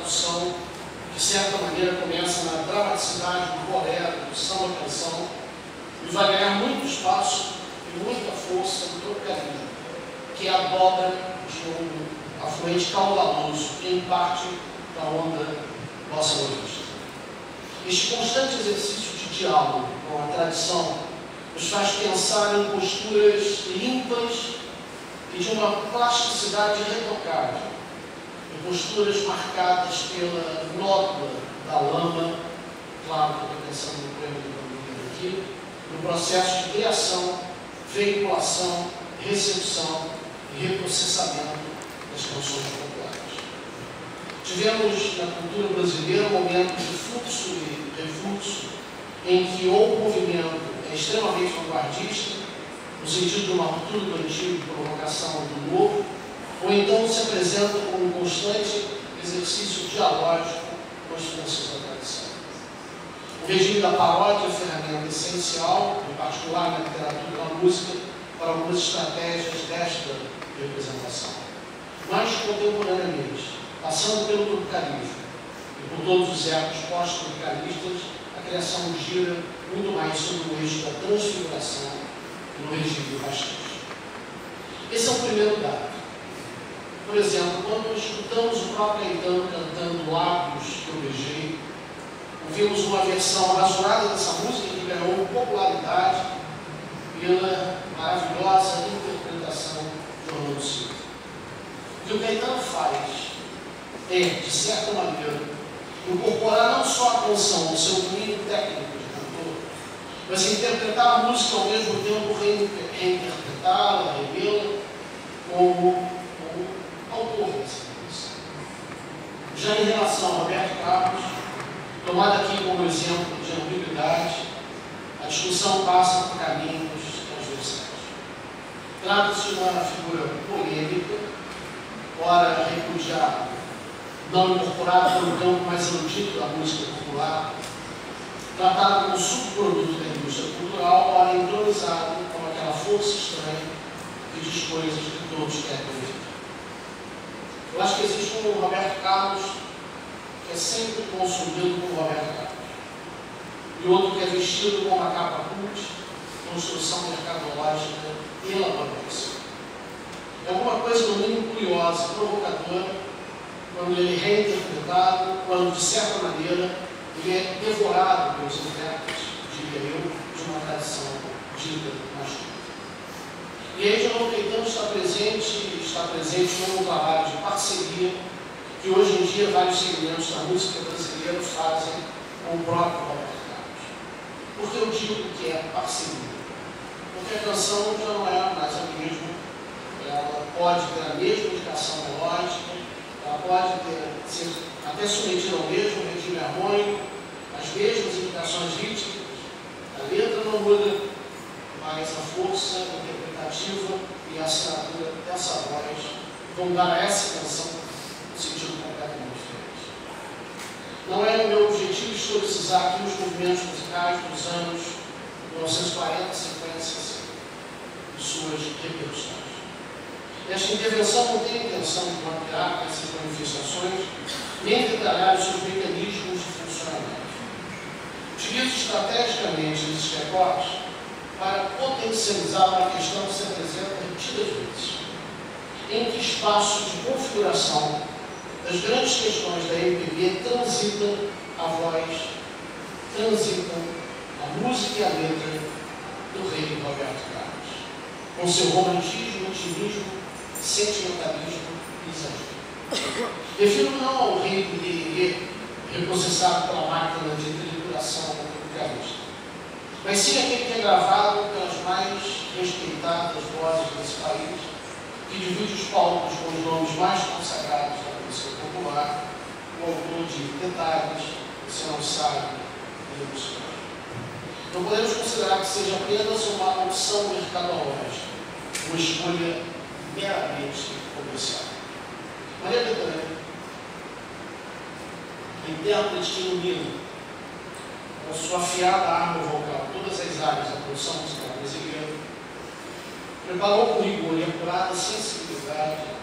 tradução, de certa maneira, começa na dramaticidade do bolero, do samba-canção, e vai ganhar muito espaço e muita força no trocadilho, que é a dobra de um afluente caudaloso, em parte da onda bossa novista. Este constante exercício de diálogo com a tradição nos faz pensar em posturas limpas e de uma plasticidade retocável, em posturas marcadas pela nódula da lama, claro que eu estou pensando no prêmio do Camilo aqui, no processo de criação, veiculação, recepção e reprocessamento das canções populares. Tivemos na cultura brasileira um momento de fluxo e refluxo em que ou o movimento é extremamente vanguardista, no sentido de uma ruptura do antigo e provocação do novo, ou então se apresenta como um constante exercício dialógico com as forças da tradição. O regime da paródia é ferramenta essencial, em particular na literatura e na música, para algumas estratégias desta representação. Mais contemporaneamente, passando pelo tropicalismo e por todos os épocos pós-tropicalistas, a criação gira muito mais sobre o eixo da transfiguração e no regime do pastiche. Esse é o primeiro dado. Por exemplo, quando escutamos o próprio Caetano cantando Lábios que eu beijei, ouvimos uma versão razoável dessa música que ganhou popularidade pela maravilhosa interpretação de Orlando Silva. O que o Caetano faz é, de certa maneira, incorporar não só a canção ao seu domínio técnico de cantor, mas interpretar a música ao mesmo tempo, reinterpretá-la, revê-la como autor dessa música. Já em relação a Roberto Carlos, tomado aqui como exemplo de ambiguidade, a discussão passa por caminhos transversais. Trata-se de uma figura polêmica, ora repudiada, não incorporada pelo campo mais erudido da música popular, tratada como subproduto da indústria cultural, ora entronizado como aquela força estranha que diz coisas que todos querem ouvir. Eu acho que existe um Roberto Carlos que é sempre consumido como Roberto Carlos, e outro que é vestido com uma capa cult, construção mercadológica e elaboração. É alguma coisa no mínimo curiosa, provocadora, quando ele é reinterpretado, quando, de certa maneira, ele é devorado pelos intérpretes, diria eu, de uma tradição dita mais curta. E aí, João Caetano está presente num trabalho de parceria que hoje em dia vários segmentos da música brasileira fazem com o próprio Roberto Carlos. Por que eu digo que é parceria? Porque a canção já não é mais a mesma, ela pode ter a mesma indicação melódica, ela pode ser até submetida ao mesmo regime harmônico, as mesmas indicações rítmicas, a letra não muda, mas a força interpretativa e a assinatura dessa voz vão dar a essa canção um sentido completamente diferente. Não é o meu objetivo historicizar aqui os movimentos musicais dos anos 1940, 50 e 60 e suas repercussões. Esta intervenção não tem a intenção de mapear essas manifestações, nem detalhar os seus mecanismos de funcionamento. Utilizo estrategicamente esses recortes para potencializar uma questão que se apresenta repetidas vezes. Em que espaço de configuração das grandes questões da MPB transitam a voz, transitam a música e a letra do rei Roberto Carlos, com seu romantismo, intimismo, sentimentalismo e exagero. Refiro não ao rei do Guerreiro, reprocessado pela máquina de trituração capitalista, mas sim aquele que é gravado pelas mais respeitadas vozes desse país, que divide os palcos com os nomes mais consagrados da música popular, o autor de Detalhes, Você Não Sabe, e Ilusões. Não podemos considerar que seja apenas uma opção mercadológica, uma escolha meramente comercial. Maria Bethânia, intérprete que ilumina com sua afiada arma vocal todas as áreas da produção musical brasileira, preparou com rigor e apurada sensibilidade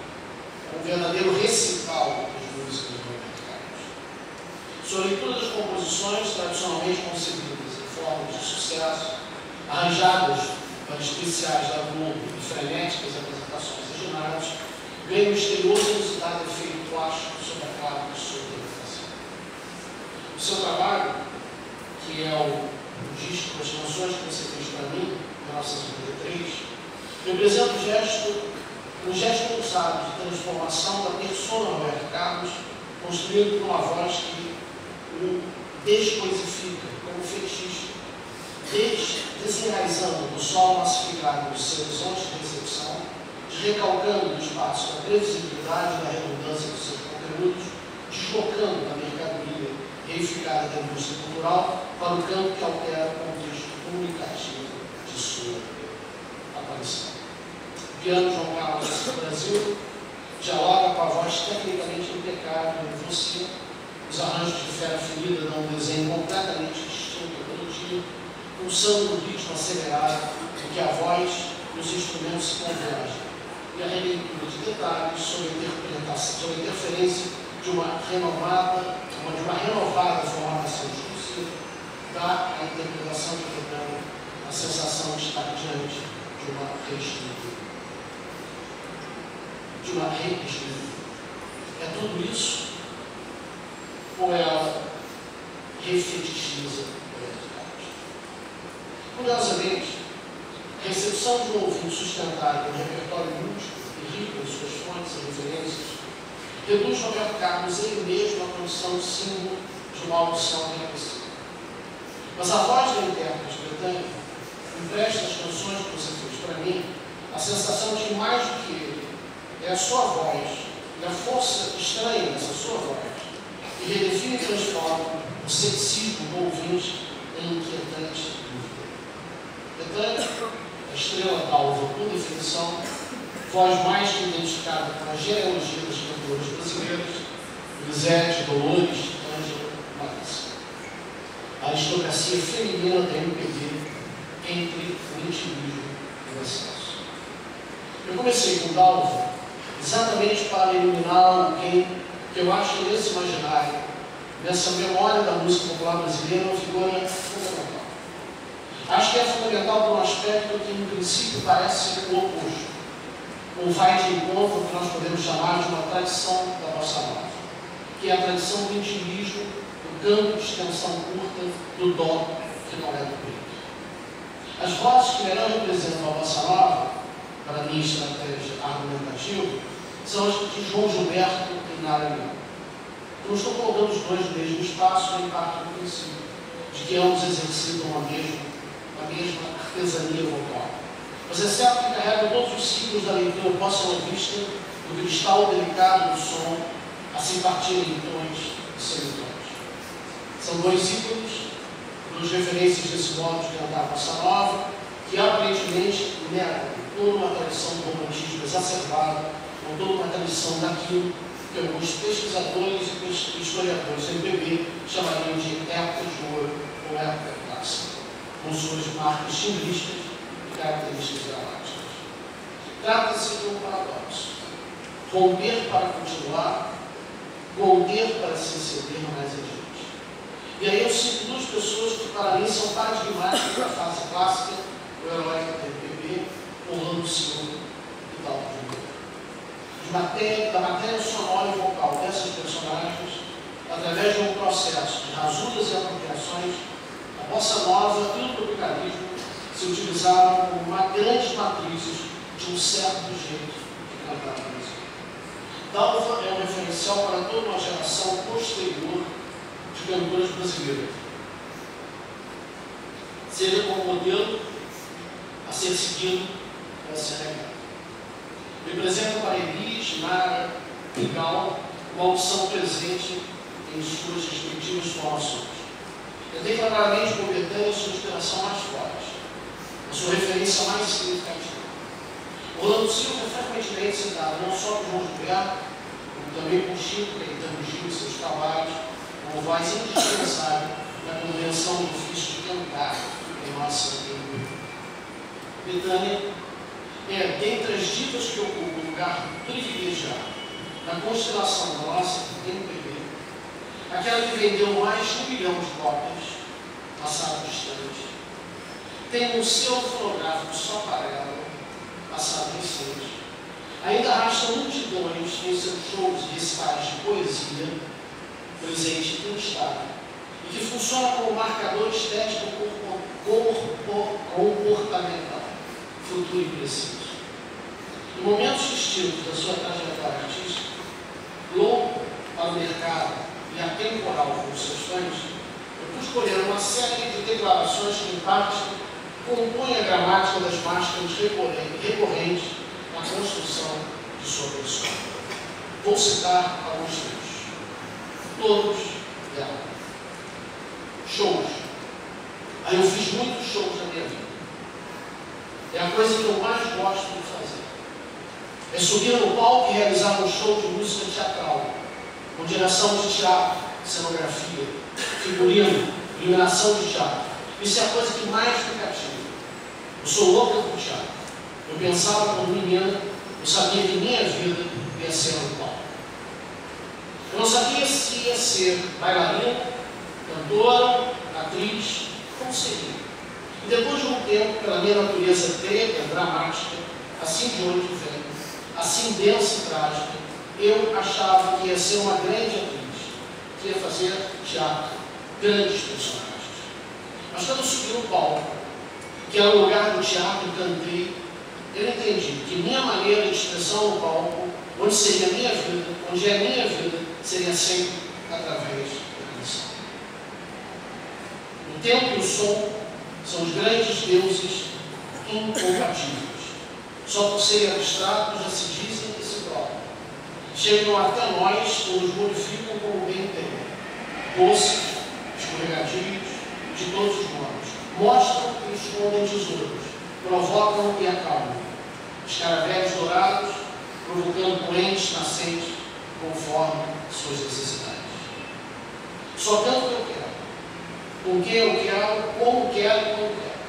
um verdadeiro recital das músicas do Roberto Carlos. Sua leitura das composições tradicionalmente concebidas em formas de sucesso, arranjadas para especiais da Globo e frenéticas apresentações originais, ganha um misterioso e inusitado efeito plástico sobre a cara de sua interpretação. O seu trabalho, que é o disco das canções que você fez para mim, em 1953, representa um gesto ousado de transformação da persona Roberto Carlos, construído por uma voz que o descoisifica como fetiche, desenraizando do solo massificado dos seus horizontes de recepção, recalcando o espaço da previsibilidade e da redundância dos seus conteúdos, deslocando da mercadoria reificada da indústria cultural para o campo que altera o contexto comunicativo de sua aparição. Piano João Carlos do Brasil dialoga com a voz tecnicamente impecável de você. Os arranjos de Fera Ferida dão um desenho completamente distinto e produtivo, pulsando o ritmo acelerado em que a voz e os instrumentos se convergem, e a releitura de detalhes sobre a interferência de uma renovada formatação discursiva dá à interpretação de programa a sensação de estar diante de uma reescritura. É tudo isso ou ela refetichiza o resultado? Curiosamente, a recepção de um ouvinte sustentado em um repertório múltiplo e rico em suas fontes e referências reduz Roberto Carlos ele mesmo à condição de símbolo de uma audição reconhecida. Mas a voz da intérprete britânica empresta às canções que você fez para mim a sensação de que mais do que ele é a sua voz e a força estranha dessa sua voz que redefine e transforma o ceticismo do ouvinte em inquietante dúvida. Portanto, a estrela d'alva, por definição, voz mais que identificada com a genealogia das cantoras brasileiras, Lisete, Dolores, Ângela, Larissa. A aristocracia feminina da MPB entre o intimismo e o excesso. Eu comecei com Dalva exatamente para iluminar alguém que eu acho que nesse imaginário, nessa memória da música popular brasileira, uma figura fundamental. Acho que é fundamental por um aspecto que, em princípio, parece ser o oposto. Um vai de encontro ao que nós podemos chamar de uma tradição da bossa nova, que é a tradição do intimismo, do campo de extensão curta, do dó, que não é do peito. As vozes que melhor representam a bossa nova, para a minha estratégia argumentativa, são as de João Gilberto e Nara Leão. Não estou colocando os dois no mesmo espaço, nem parte do princípio de que ambos exercitam a mesma artesania vocal. Mas é certo que carregam todos os ciclos da leitura bossa-novista do cristal delicado do som, a se partirem em tons e semitons. São dois ícones, duas referências desse modo de cantar a bossa nova, que aparentemente negam toda uma tradição do romantismo exacerbado, ou toda uma tradição daquilo que alguns pesquisadores e historiadores do MPB chamariam de época de ouro ou época clássica, com suas marcas estilistas e características dramáticas. Trata-se de um paradoxo: romper para continuar, conter para se exceder mais adiante. E aí eu cito duas pessoas que para mim são paradigmáticas da fase clássica, o herói do MPB, Orlando Silva e Dalva de Moura. Da matéria sonora e vocal dessas personagens, através de um processo de rasuras e apropriações, a bossa nova e o tropicalismo se utilizaram como grandes matrizes de um certo jeito de cantar a música. Dalva é um referencial para toda uma geração posterior de cantoras brasileiras. Seja como modelo a ser seguido ou a ser negado. Representa para Elis, Nara e Gal uma opção presente em suas respectivas formações. Detém claramente como Betânia sua inspiração mais forte, a sua referência mais significativa. Orlando Silva é frequentemente citado não só por João Gilberto, como também por Chico, Caetano Gil e seus trabalhos, como voz indispensável na convenção do ofício de cantar em nossa MPB. Betânia é, dentre as divas que ocupam um lugar privilegiado na constelação da nossa MPB, a aquela que vendeu mais de 1 milhão de cópias, passado distante, tem um selo fonográfico só para ela, passado recente, ainda arrasta multidões em seus shows e recitais de poesia, presente em estado, e que funciona como marcador estético comportamental, futuro e preciso. Em momentos distintos da sua trajetória artística, louco para o mercado e atemporal com seus fãs, eu pude escolher uma série de declarações que, em parte, compõem a gramática das máscaras recorrentes na construção de sua pessoa. Vou citar alguns trechos. Todos dela. Shows. Aí eu fiz muitos shows na minha vida. É a coisa que eu mais gosto de fazer. É subir no palco e realizar um show de música teatral, com direção de teatro, cenografia, figurino, iluminação de teatro. Isso é a coisa que mais me cativa. Eu sou louca por teatro. Eu pensava quando menina, eu sabia que minha vida ia ser no palco. Eu não sabia se ia ser bailarina, cantora, atriz, como seria. E depois de um tempo, pela minha natureza grega, dramática, assim de onde vem, assim densa e trágica, eu achava que ia ser uma grande atriz, que ia fazer teatro, grandes personagens. Mas quando eu subi no palco, que era o lugar do teatro, cantei, eu entendi que minha maneira de expressão no palco, onde seria a minha vida, onde é a minha vida, seria sempre através da canção. O tempo e o som são os grandes deuses incompatíveis. Só por serem abstratos já se dizem e se provam. Chegam até nós ou nos modificam como bem entendem. Doces, escorregadios, de todos os modos. Mostram e escondem tesouros. Provocam e acalmam. Escaravelhos dourados, provocando poentes nascentes, conforme suas necessidades. Só tanto que eu quero. Com quem eu quero, como quero e quando quero.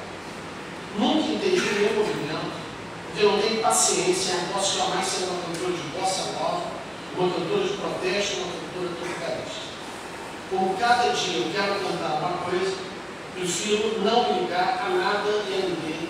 Nunca entendi nenhum movimento, porque eu não tenho paciência, não posso jamais ser uma cantora de bossa nova, uma cantora de protesto, uma cantora tropicarista. Como cada dia eu quero cantar uma coisa, prefiro não me ligar a nada e a ninguém